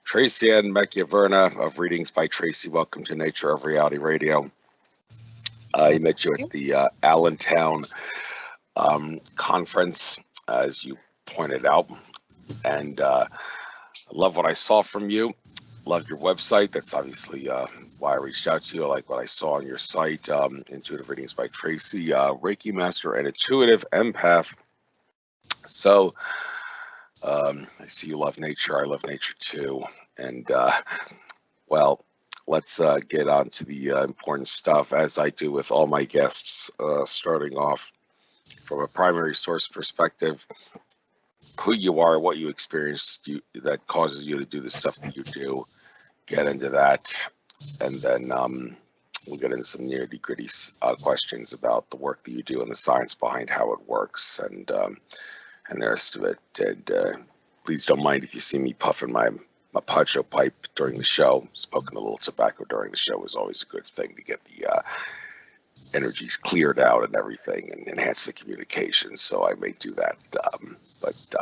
Tracie Machiaverna of Readings by Tracie. Welcome to Nature of Reality Radio. I met you at the Allentown conference, as you pointed out, and I love what I saw from you. Love your website. That's obviously why I reached out to you. I like what I saw on your site, Intuitive Readings by Tracie, Reiki Master and Intuitive Empath. So I see you love nature. I love nature too. And well, let's get on to the important stuff, as I do with all my guests, starting off from a primary source perspective, who you are, what you experienced that causes you to do the stuff that you do, get into that, and then we'll get into some nitty-gritty questions about the work that you do and the science behind how it works, and the rest of it. And please don't mind if you see me puffing my poncho pipe during the show. Smoking a little tobacco during the show is always a good thing to get the energies cleared out and everything and enhance the communication. So I may do that. But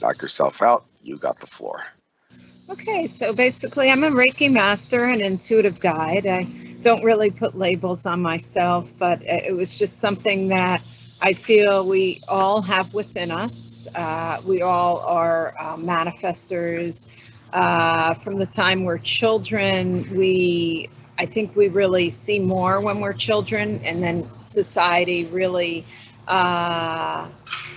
knock yourself out. You got the floor. Okay, so basically I'm a Reiki master and intuitive guide. I don't really put labels on myself, but it was just something that I feel we all have within us. We all are manifestors. From the time we're children, I think we really see more when we're children, and then society really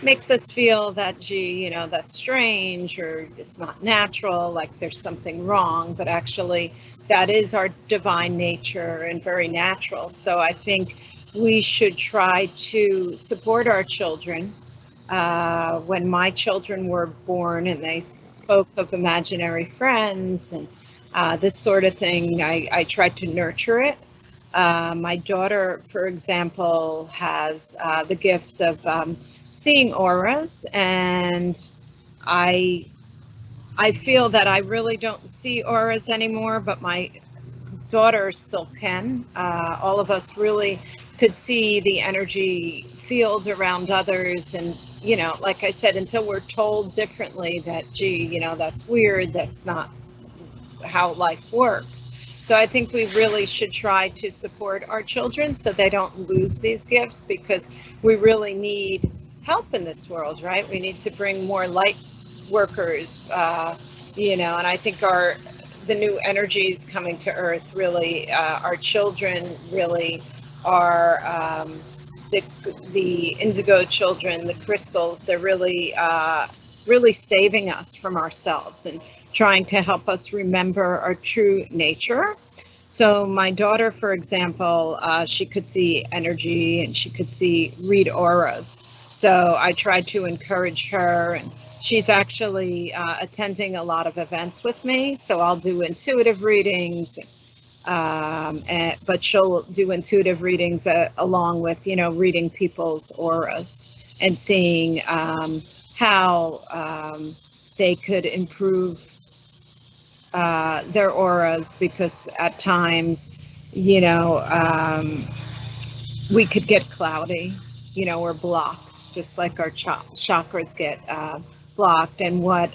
makes us feel that, gee, that's strange, or it's not natural, like there's something wrong, but actually that is our divine nature and very natural. So I think we should try to support our children. When my children were born and they spoke of imaginary friends and this sort of thing, I tried to nurture it. My daughter, for example, has the gift of seeing auras, and I feel that I really don't see auras anymore, but my daughter still can. All of us really could see the energy fields around others, and like I said, until we're told differently that, gee, that's weird, that's not how life works. So I think we really should try to support our children so they don't lose these gifts, because we really need help in this world, right? We need to bring more light workers, and I think the new energies coming to Earth really, our children really are the indigo children, the crystals. They're really saving us from ourselves and trying to help us remember our true nature. So my daughter, for example, she could see energy and she could read auras. So I tried to encourage her, and she's actually attending a lot of events with me. So I'll do intuitive readings, but she'll do intuitive readings along with, reading people's auras and seeing how they could improve their auras, because at times, we could get cloudy, or blocked, just like our chakras get blocked. And what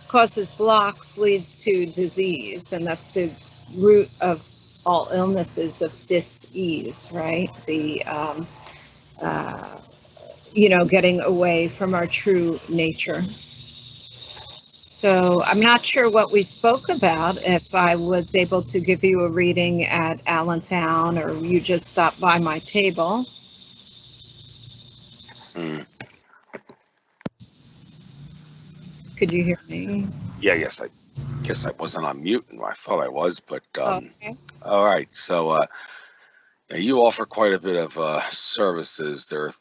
causes blocks leads to disease, and that's the root of all illnesses, of dis-ease, right? The getting away from our true nature. So I'm not sure what we spoke about, if I was able to give you a reading at Allentown, or you just stopped by my table. Could you hear me? Yeah, yes, I guess I wasn't on mute, and I thought I was, but Okay. All right. So you offer quite a bit of services. There are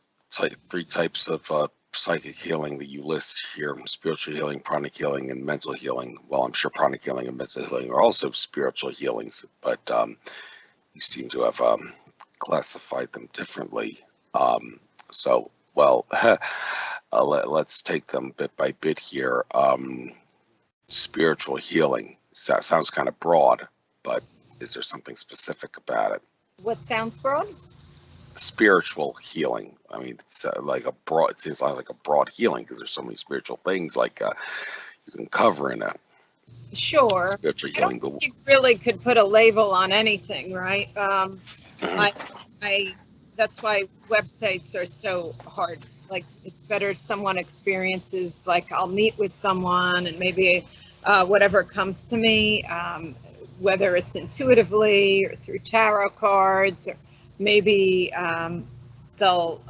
three types of psychic healing that you list here: spiritual healing, pranic healing, and mental healing. Well, I'm sure pranic healing and mental healing are also spiritual healings, but you seem to have classified them differently. So, well, let's take them bit by bit here. Spiritual healing sounds kind of broad, but is there something specific about it? What sounds broad? Spiritual healing. I mean, it's like a broad. It seems like a broad healing, because there's so many spiritual things like you can cover in a Sure. spiritual I don't healing. think you really could put a label on anything, right? I that's why websites are so hard. Like, it's better someone experiences, like, I'll meet with someone and maybe whatever comes to me, whether it's intuitively or through tarot cards, or maybe they'll,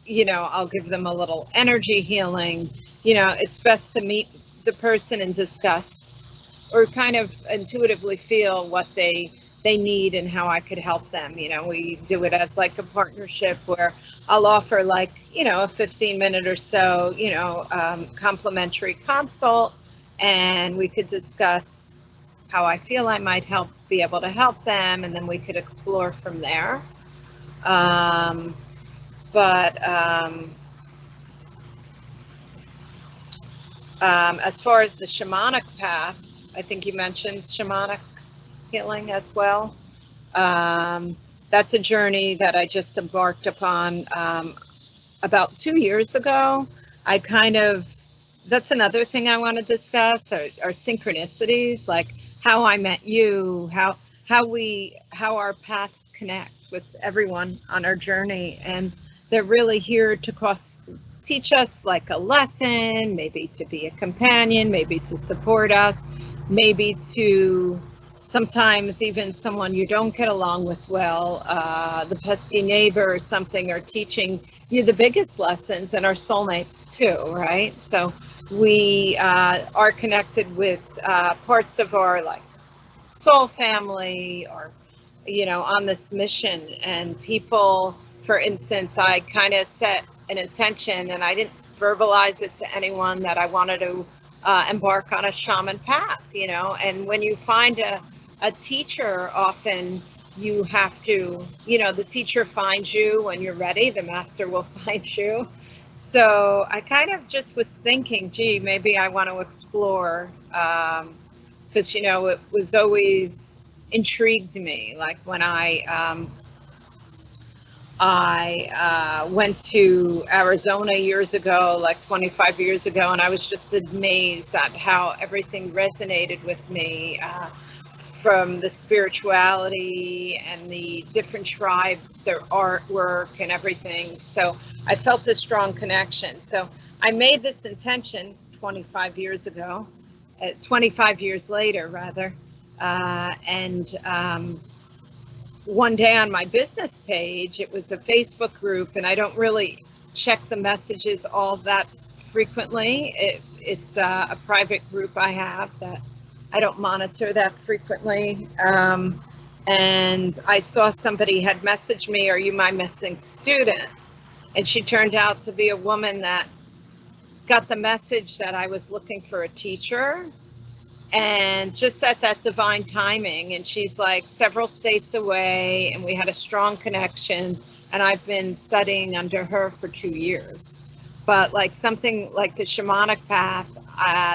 I'll give them a little energy healing. It's best to meet the person and discuss, or kind of intuitively feel what they need and how I could help them. We do it as like a partnership where I'll offer, like, a 15-minute or so, complimentary consult, and we could discuss how I feel I might be able to help them, and then we could explore from there. But as far as the shamanic path, I think you mentioned shamanic healing as well. That's a journey that I just embarked upon about 2 years ago. That's another thing I want to discuss, are synchronicities, like how I met you, how our paths connect with everyone on our journey. And they're really here to teach us, like, a lesson, maybe to be a companion, maybe to support us, maybe to sometimes even someone you don't get along with well, the pesky neighbor or something, are teaching you the biggest lessons, and our soulmates too, right? So we are connected with parts of our, like, soul family, or on this mission. And people, for instance, I kind of set an intention, and I didn't verbalize it to anyone, that I wanted to embark on a shaman path. And when you find a teacher, often you have to, the teacher finds you when you're ready, the master will find you. So I kind of just was thinking, gee, maybe I want to explore, because it was always intrigued me. Like, when I went to Arizona years ago, like 25 years ago, and I was just amazed at how everything resonated with me, from the spirituality and the different tribes, their artwork and everything. So I felt a strong connection. So I made this intention 25 years ago, 25 years later, rather. And one day on my business page, it was a Facebook group, and I don't really check the messages all that frequently. It's a private group I have that I don't monitor that frequently. And I saw somebody had messaged me, "Are you my missing student?" And she turned out to be a woman that got the message that I was looking for a teacher, and just at that divine timing. And she's like several states away, and we had a strong connection, and I've been studying under her for 2 years. But like something like the shamanic path,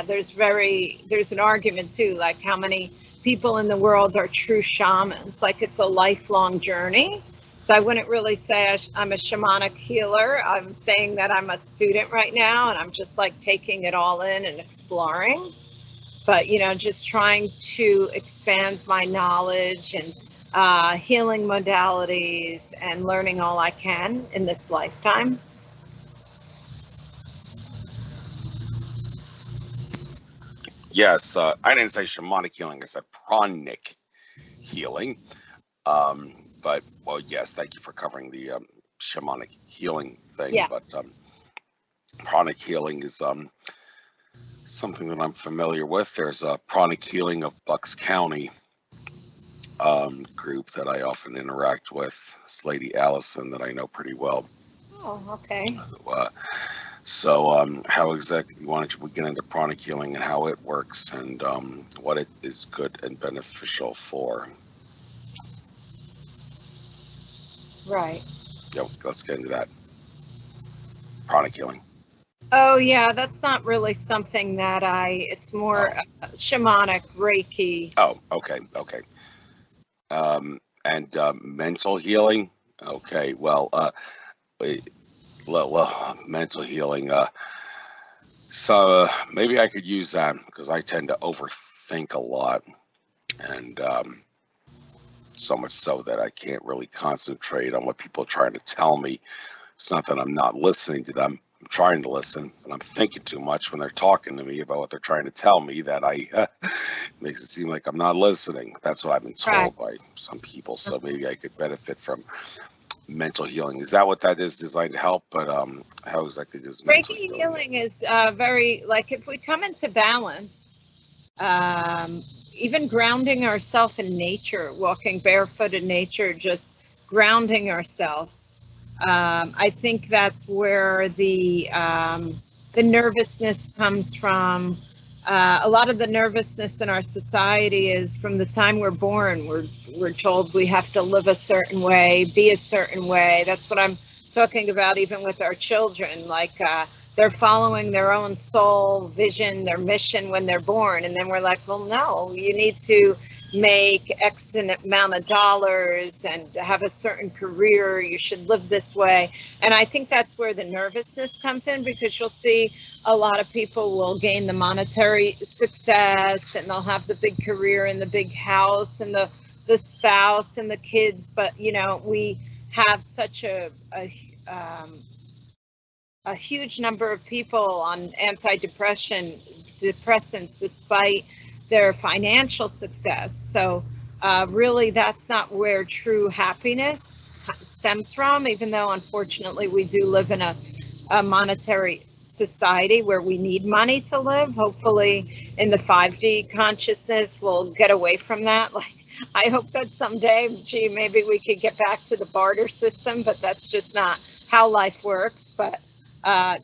there's an argument too, like how many people in the world are true shamans. Like, it's a lifelong journey. So I wouldn't really say I'm a shamanic healer. I'm saying that I'm a student right now, and I'm just like taking it all in and exploring. But, just trying to expand my knowledge and healing modalities, and learning all I can in this lifetime. Yes, I didn't say shamanic healing. I said pranic healing. But, well, yes, thank you for covering the shamanic healing thing. Yeah. But pranic healing is something that I'm familiar with. There's a pranic healing of Bucks County group that I often interact with. This lady Allison that I know pretty well. Oh, okay. So how exactly, why don't we get into pranic healing and how it works, and what it is good and beneficial for? Right. Yeah, let's get into that. Pranic healing. Oh, yeah, that's not really something that it's more shamanic Reiki. Oh, okay. And mental healing. Okay, well, mental healing. So maybe I could use that, because I tend to overthink think a lot, and so much so that I can't really concentrate on what people are trying to tell me. It's not that I'm not listening to them. I'm trying to listen, but I'm thinking too much when they're talking to me about what they're trying to tell me that makes it seem like I'm not listening. That's what I've been Right. told by some people. So maybe I could benefit from mental healing. Is that what that is designed to help? But how exactly does mental Reiki healing? healing is very, like, if we come into balance, even grounding ourselves in nature, walking barefoot in nature, just grounding ourselves. I think that's where the nervousness comes from. A lot of the nervousness in our society is from the time we're born. We're told we have to live a certain way, be a certain way. That's what I'm talking about, even with our children. Like they're following their own soul vision, their mission when they're born, and then we're like, well, no, you need to make X amount of dollars and have a certain career. You should live this way. And I think that's where the nervousness comes in, because you'll see a lot of people will gain the monetary success and they'll have the big career and the big house and the spouse and the kids. But, you know, we have such a huge number of people on depressants despite their financial success. So really that's not where true happiness stems from, even though unfortunately we do live in a monetary society where we need money to live. Hopefully in the 5D consciousness we'll get away from that. Like, I hope that someday, gee, maybe we could get back to the barter system, but that's just not how life works. But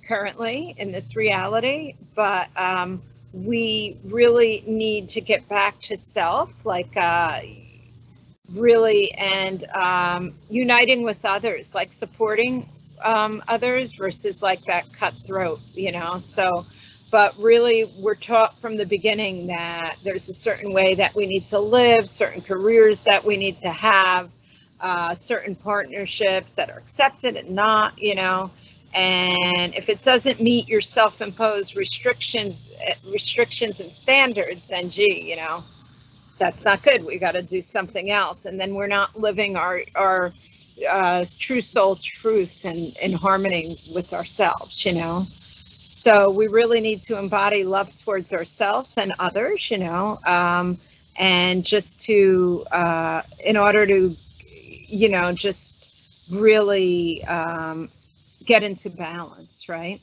currently in this reality, but we really need to get back to self, like really, and uniting with others, like supporting others versus like that cutthroat, you know. So, but really we're taught from the beginning that there's a certain way that we need to live, certain careers that we need to have, certain partnerships that are accepted and not, you know. And if it doesn't meet your self-imposed restrictions and standards, then gee, you know, that's not good. We got to do something else. And then we're not living our true soul truth and in harmony with ourselves, you know. So we really need to embody love towards ourselves and others, you know, and just to, in order to, you know, just really get into balance, right?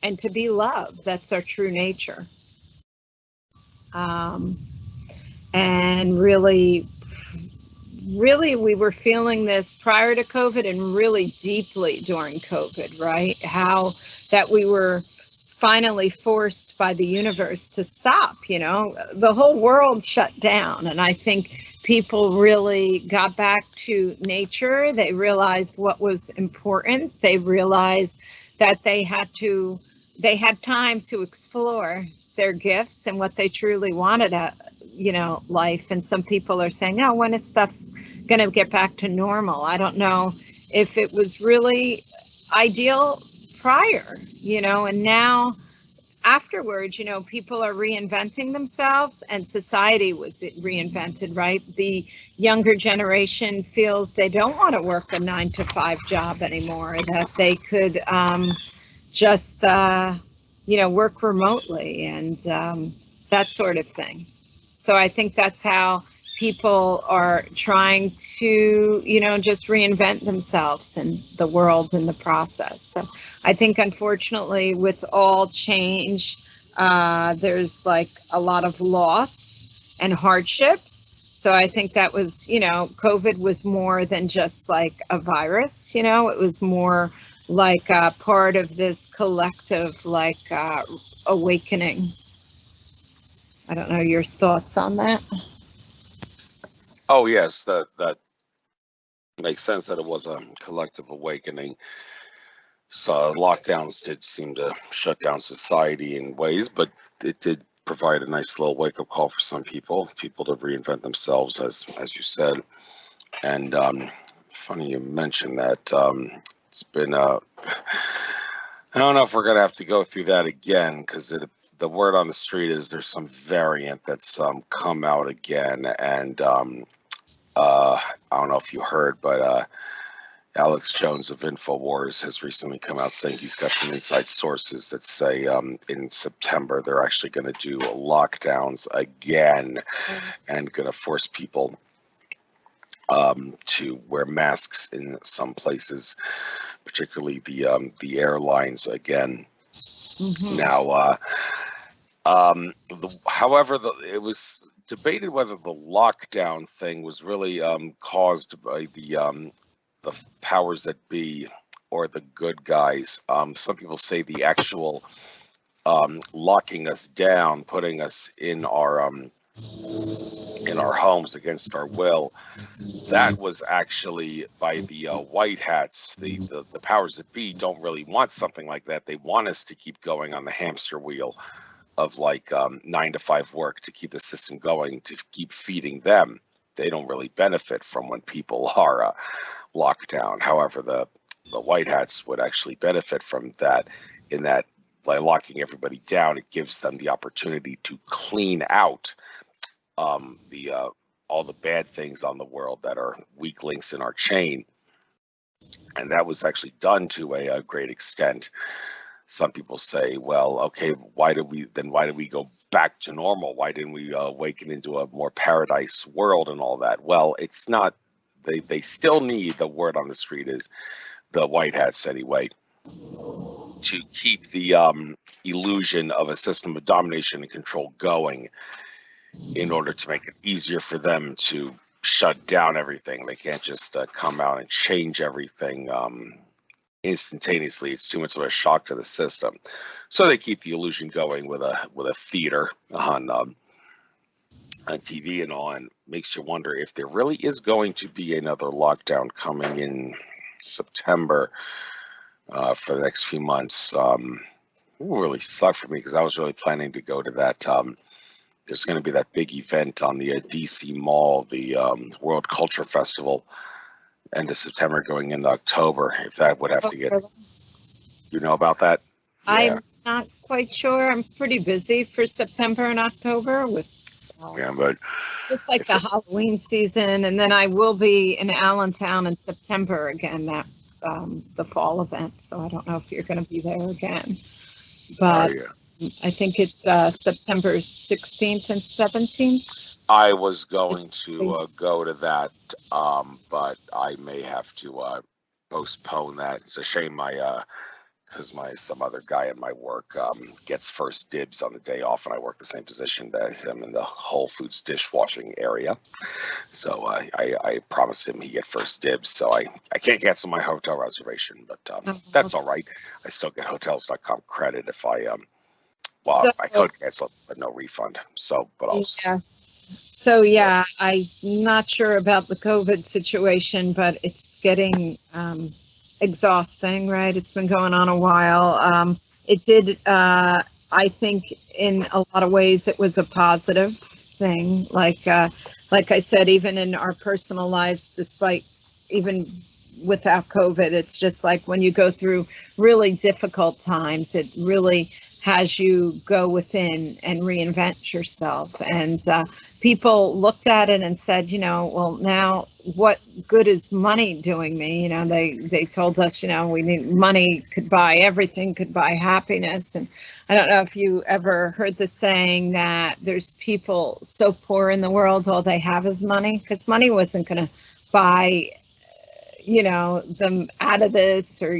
And to be love, that's our true nature. And really we were feeling this prior to COVID and really deeply during COVID, right? How that we were finally forced by the universe to stop, you know, the whole world shut down. And I think people really got back to nature. They realized what was important. They realized that they had time to explore their gifts and what they truly wanted at, you know, life. And some people are saying, oh, when is stuff going to get back to normal? I don't know if it was really ideal prior, you know, and now afterwards, you know, people are reinventing themselves and society was reinvented, right? The younger generation feels they don't want to work a 9-to-5 job anymore, that they could just, you know, work remotely and that sort of thing. So I think that's how people are trying to, you know, just reinvent themselves and the world in the process. So I think, unfortunately, with all change, there's like a lot of loss and hardships. So I think that was, you know, COVID was more than just like a virus, you know, it was more like part of this collective, like awakening. I don't know your thoughts on that. Oh yes, that makes sense that it was a collective awakening. So lockdowns did seem to shut down society in ways, but it did provide a nice little wake-up call for some people to reinvent themselves, as you said. And funny you mentioned that. It's been I don't know if we're gonna have to go through that again, because it the word on the street is there's some variant that's come out again, and I don't know if you heard, but Alex Jones of InfoWars has recently come out saying he's got some inside sources that say in September they're actually going to do lockdowns again and going to force people to wear masks in some places, particularly the airlines again. Now, however, it was debated whether the lockdown thing was really caused by the powers that be or the good guys. Some people say the actual locking us down, putting us in our homes against our will, that was actually by the white hats. The powers that be don't really want something like that. They want us to keep going on the hamster wheel of like 9 to 5 work to keep the system going, to keep feeding them. They don't really benefit from when people are locked down. However, the white hats would actually benefit from that, in that by locking everybody down, it gives them the opportunity to clean out all the bad things on the world that are weak links in our chain. And that was actually done to a great extent. Some people say, well, okay, why did we go back to normal? Why didn't we awaken into a more paradise world and all that? Well, it's not. They still need, the word on the street is, the white hats anyway, to keep the illusion of a system of domination and control going, in order to make it easier for them to shut down everything. They can't just come out and change everything instantaneously. It's too much of a shock to the system. So they keep the illusion going with a theater on TV and all, and makes you wonder if there really is going to be another lockdown coming in September for the next few months. It will really suck for me, because I was really planning to go to that. There's going to be that big event on the DC Mall, the World Culture Festival, end of September going into October. If that would have to get, you know about that? Yeah. I'm not quite sure. I'm pretty busy for September and October with but just like the Halloween season, and then I will be in Allentown in September again, that the fall event. So I don't know if you're going to be there again, but I think it's September 16th and 17th. I was going to go to that, but I may have to postpone that. It's a shame because some other guy at my work gets first dibs on the day off, and I work the same position that him in the Whole Foods dishwashing area. So I promised him he'd get first dibs. So I can't cancel my hotel reservation, but that's all right. I still get hotels.com credit if I I could cancel, but no refund. So, but I'll. Yeah. So yeah, I'm not sure about the COVID situation, but it's getting exhausting, right? It's been going on a while. It did, I think, in a lot of ways, it was a positive thing. Like I said, even in our personal lives, despite even without COVID, it's just like when you go through really difficult times, it really has you go within and reinvent yourself. And people looked at it and said, well, now what good is money doing me? They told us, we need money, could buy everything, could buy happiness. And I don't know if you ever heard the saying that there's people so poor in the world, all they have is money, because money wasn't going to buy, them out of this, or,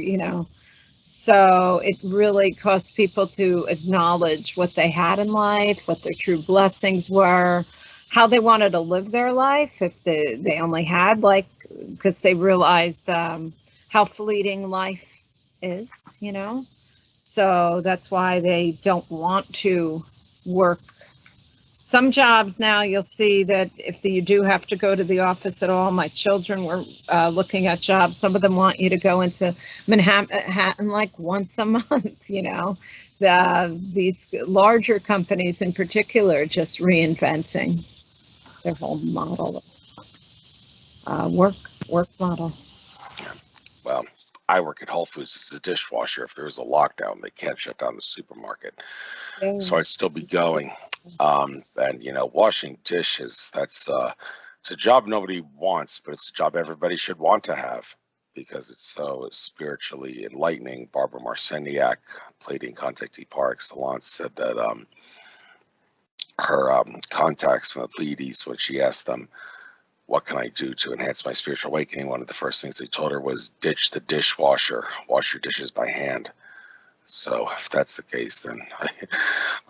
So it really caused people to acknowledge what they had in life, what their true blessings were, how they wanted to live their life if they only had, because they realized how fleeting life is, So that's why they don't want to work. Some jobs now, you'll see that if you do have to go to the office at all, my children were looking at jobs. Some of them want you to go into Manhattan like once a month, These larger companies in particular just reinventing their whole model, work model. Well, I work at Whole Foods as a dishwasher. If there was a lockdown, they can't shut down the supermarket. So I'd still be going. And, you know, washing dishes, that's it's a job nobody wants, but it's a job everybody should want to have because it's so spiritually enlightening. Barbara Marciniak, Plating Contactee par excellence, said that her contacts from the Pleiades, when she asked them, what can I do to enhance my spiritual awakening? One of the first things they told her was ditch the dishwasher, wash your dishes by hand. So if that's the case, then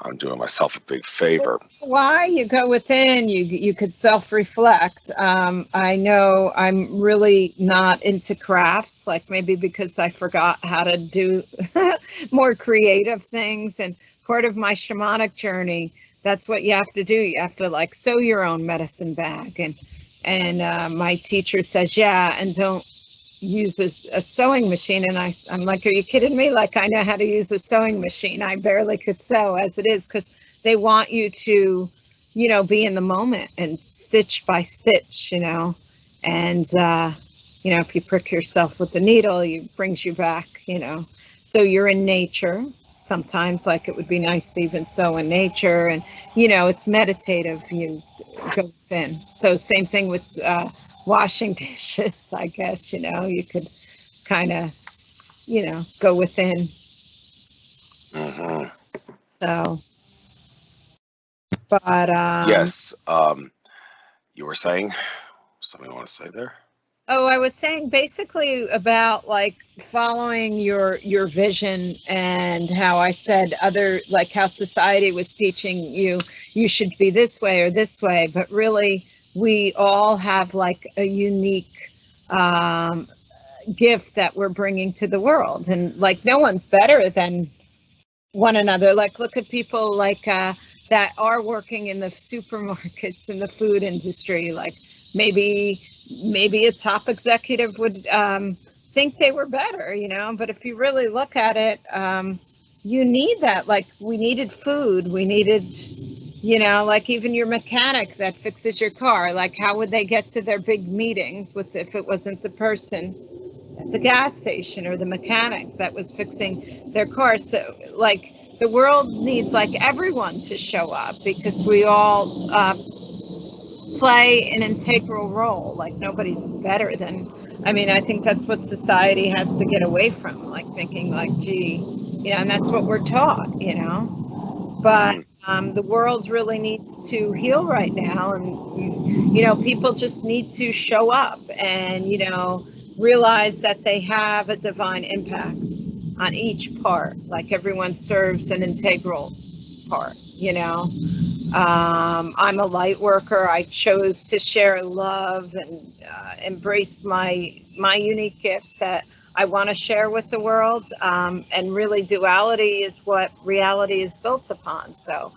I'm doing myself a big favor. Why you go within, you could self-reflect. I know I'm really not into crafts, like maybe because I forgot how to do more creative things. And part of my shamanic journey, that's what you have to do. You have to like sew your own medicine bag. And my teacher says, yeah, and don't use a sewing machine. And I'm like, are you kidding me? Like, I know how to use a sewing machine. I barely could sew as it is, because they want you to, you know, be in the moment and stitch by stitch, you know. And, you know, if you prick yourself with the needle, it brings you back, you know. So you're in nature. Sometimes, like, it would be nice to even sew in nature. And, you know, it's meditative. You go within. So same thing with washing dishes, I guess, you know, you could kind of, you know, go within. Mm-hmm. So, but yes, you were saying something you want to say there? oh, I was saying basically about like following your vision, and how I said like how society was teaching you should be this way or this way, but really we all have like a unique gift that we're bringing to the world, and like no one's better than one another. Like look at people like that are working in the supermarkets in the food industry. Like maybe a top executive would think they were better, you know, but if you really look at it, you need that. Like we needed food, we needed, you know, like even your mechanic that fixes your car, like how would they get to their big meetings if it wasn't the person at the gas station or the mechanic that was fixing their car? So like the world needs like everyone to show up, because we all play an integral role. Like nobody's better than, I mean, I think that's what society has to get away from, like thinking like, gee, you know, and that's what we're taught, you know. But the world really needs to heal right now, and you know, people just need to show up and, you know, realize that they have a divine impact on each part. Like everyone serves an integral part, you know. I'm a light worker. I chose to share love and embrace my unique gifts that I want to share with the world. And really, duality is what reality is built upon. So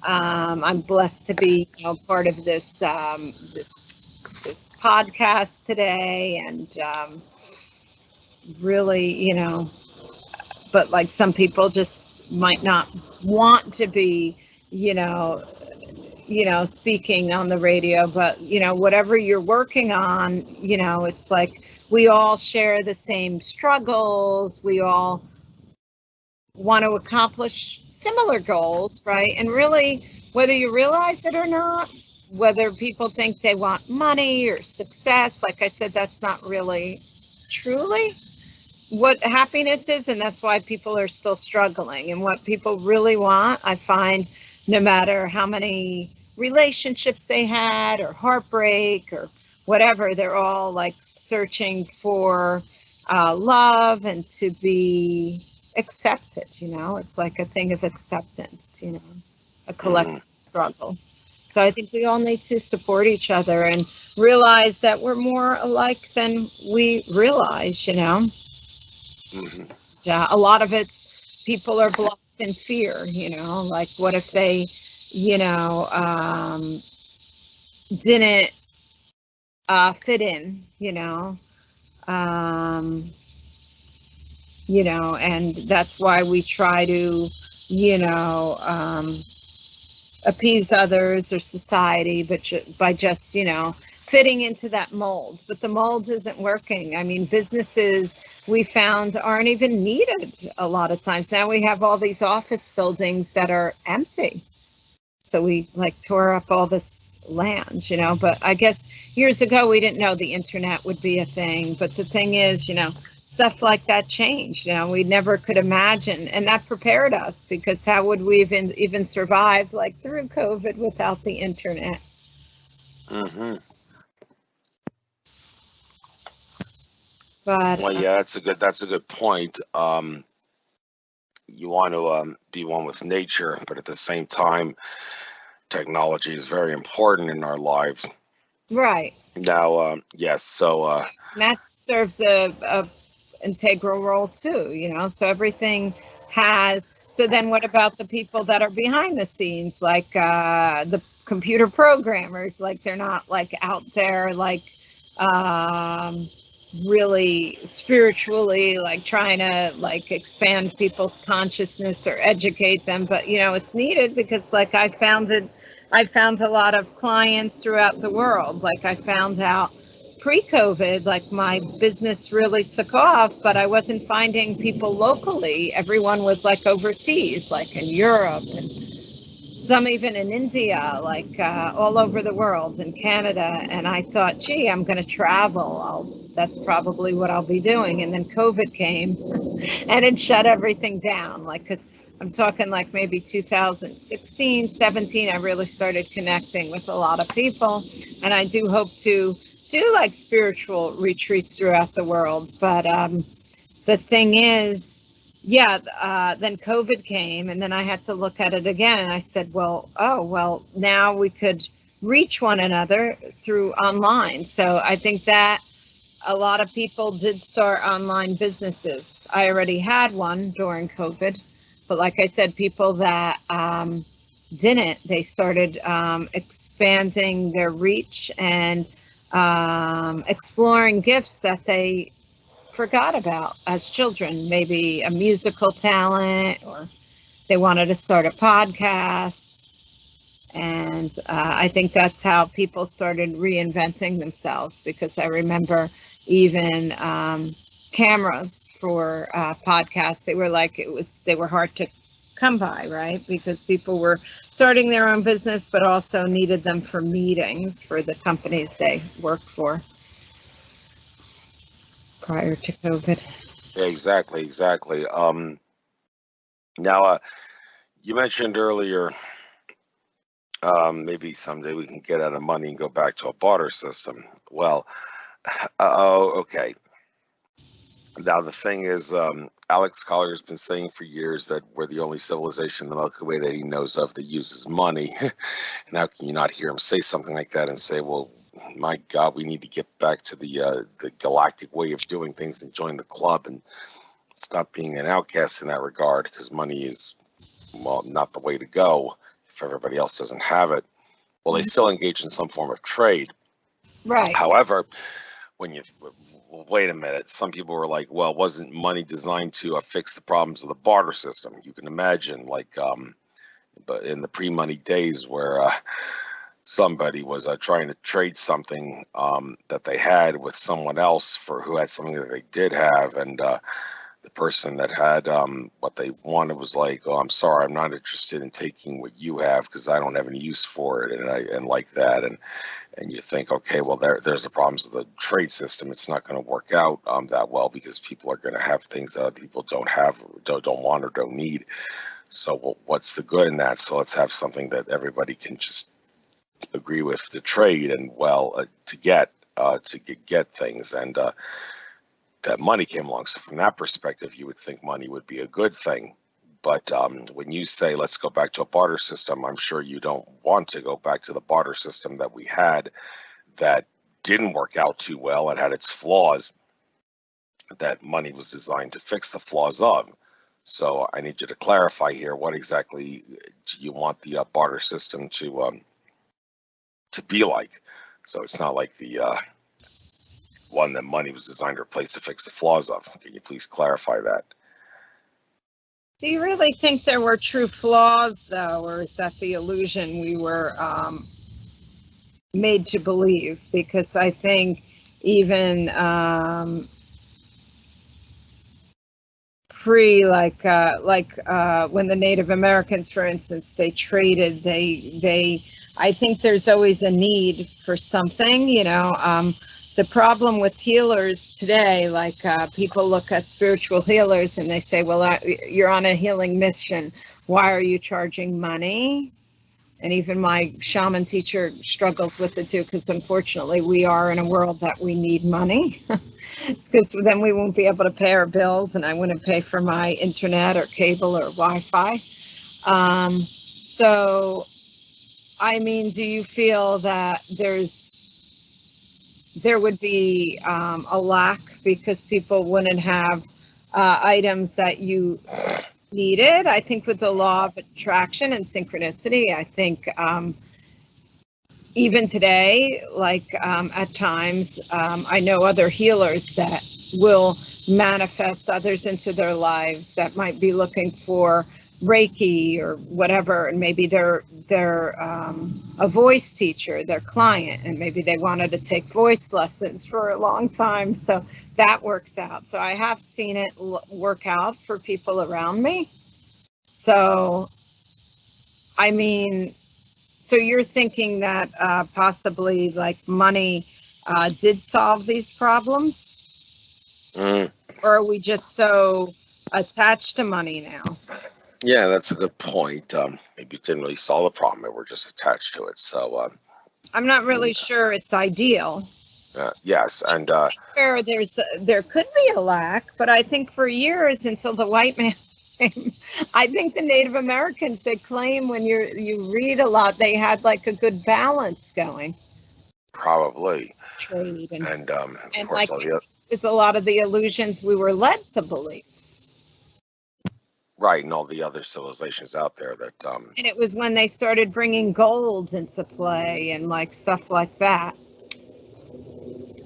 I'm blessed to be, you know, part of this this podcast today, and really, you know, but like some people just might not want to be, you know, speaking on the radio, but, you know, whatever you're working on, you know, it's like we all share the same struggles. We all want to accomplish similar goals, right? And really, whether you realize it or not, whether people think they want money or success, like I said, that's not really truly what happiness is. And that's why people are still struggling. And what people really want, I find, no matter how many relationships they had or heartbreak or whatever, they're all like searching for love and to be accepted. You know, it's like a thing of acceptance, you know, a collective struggle. So I think we all need to support each other and realize that we're more alike than we realize, you know. A lot of it's people are blocked in fear, you know, like what if they, you know, didn't fit in, you know, and that's why we try to, you know, appease others or society, but by just, you know, fitting into that mold. But the mold isn't working. I mean, businesses we found aren't even needed a lot of times. Now we have all these office buildings that are empty. So we like tore up all this land, but I guess years ago we didn't know the internet would be a thing. But the thing is, stuff like that changed. We never could imagine, and that prepared us, because how would we even survive like through COVID without the internet? Mm-hmm. But Well, yeah, that's a good point. You want to be one with nature, but at the same time, technology is very important in our lives. right, Now, yes, so that serves a integral role too. So everything has. So then, what about the people that are behind the scenes, like the computer programmers? Like they're not like out there like. Really spiritually like trying to like expand people's consciousness or educate them, but it's needed, because like I found a lot of clients throughout the world. Like I found out pre-COVID, like my business really took off, but I wasn't finding people locally. Everyone was like overseas, like in Europe, and some even in India, like all over the world, in Canada. And I thought, gee, I'm going to travel. That's probably what I'll be doing. And then COVID came and it shut everything down. Like, because I'm talking like maybe 2016, 17, I really started connecting with a lot of people. And I do hope to do like spiritual retreats throughout the world. But the thing is, then COVID came, and then I had to look at it again. And I said, well, now we could reach one another through online. So I think that a lot of people did start online businesses. I already had one during COVID, but like I said, people that didn't, they started expanding their reach and exploring gifts that they forgot about as children, maybe a musical talent, or they wanted to start a podcast. And I think that's how people started reinventing themselves, because I remember even cameras for podcasts, they were hard to come by, right? Because people were starting their own business, but also needed them for meetings for the companies they worked for prior to COVID. exactly. Now, you mentioned earlier, maybe someday we can get out of money and go back to a barter system. Well, okay. Now, the thing is, Alex Collier has been saying for years that we're the only civilization in the Milky Way that he knows of that uses money. And how can you not hear him say something like that and say, well, my God, we need to get back to the galactic way of doing things and join the club and stop being an outcast in that regard, because money is, well, not the way to go if everybody else doesn't have it. Well, they still engage in some form of trade. Right. However, when you wait a minute, some people were like, well, wasn't money designed to fix the problems of the barter system? You can imagine, like, but in the pre-money days where somebody was trying to trade something that they had with someone else for who had something that they did have, and the person that had what they wanted was like, oh, I'm sorry, I'm not interested in taking what you have because I don't have any use for it, and like that, and you think, okay, well, there's the problems of the trade system. It's not going to work out that well, because people are going to have things that other people don't have, don't want, or don't need. So, well, what's the good in that? So let's have something that everybody can just agree with to trade and to get things, and that money came along. So from that perspective, you would think money would be a good thing. But when you say let's go back to a barter system, I'm sure you don't want to go back to the barter system that we had that didn't work out too well. It had its flaws that money was designed to fix the flaws of. So I need you to clarify here, what exactly do you want the barter system to be like? So it's not like the one that money was designed to replace to fix the flaws of. Can you please clarify that? Do you really think there were true flaws, though, or is that the illusion we were made to believe? Because I think even free, like when the Native Americans, for instance, they traded, I think there's always a need for something, you know. The problem with healers today, like people look at spiritual healers and they say, well, you're on a healing mission. Why are you charging money? And even my shaman teacher struggles with it too, because unfortunately we are in a world that we need money. It's because then we won't be able to pay our bills, and I wouldn't pay for my internet or cable or Wi-Fi. So, I mean, do you feel that there would be a lack because people wouldn't have items that you needed? I think with the law of attraction and synchronicity, I think even today, like at times, I know other healers that will manifest others into their lives that might be looking for Reiki or whatever, and maybe they're a voice teacher, their client, and maybe they wanted to take voice lessons for a long time, so that works out. So I have seen it work out for people around me. So, I mean, so you're thinking that possibly like money did solve these problems? Or are we just so attached to money now? Yeah, that's a good point. Maybe it didn't really solve the problem, but we're just attached to it. So I'm not really sure it's ideal. yes, and there could be a lack, but I think for years until the white man came, I think the Native Americans, they claim when you read a lot, they had like a good balance going. probably Trade and of and course like is a lot of the illusions we were led to believe. Right, and all the other civilizations out there that And it was when they started bringing gold into play and like stuff like that.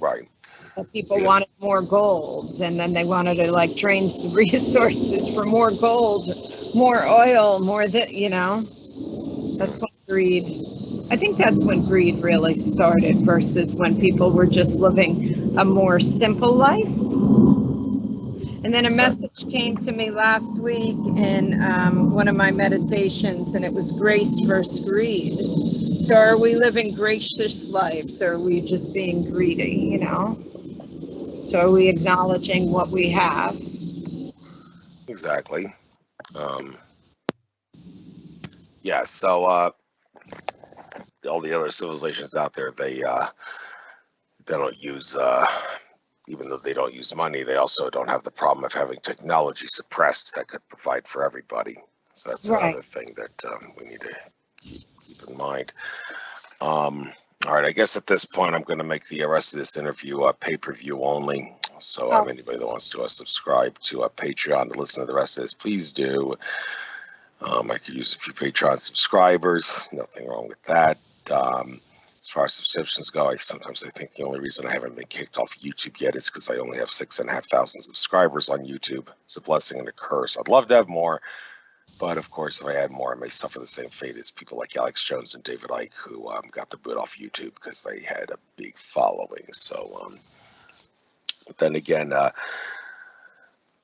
Right. That people wanted more gold, and then they wanted to like drain the resources for more gold, more oil, more that, you know. That's when greed. I think that's when greed really started versus when people were just living a more simple life. And then a message came to me last week in one of my meditations, and it was grace versus greed. So are we living gracious lives, or are we just being greedy, you know? So are we acknowledging what we have? Exactly. Yeah, so all the other civilizations out there, they don't use even though they don't use money, they also don't have the problem of having technology suppressed that could provide for everybody. So that's another thing that we need to keep in mind. All right, I guess at this point, I'm going to make the rest of this interview pay-per-view only. So anybody that wants to subscribe to Patreon to listen to the rest of this, please do. I could use a few Patreon subscribers. Nothing wrong with that. As far as subscriptions go, sometimes I think the only reason I haven't been kicked off YouTube yet is because I only have 6,500 subscribers on YouTube. It's a blessing and a curse. I'd love to have more, but of course, if I had more, I may suffer the same fate as people like Alex Jones and David Icke, who got the boot off YouTube because they had a big following. So, but then again,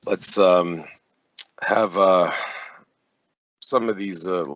let's have some of these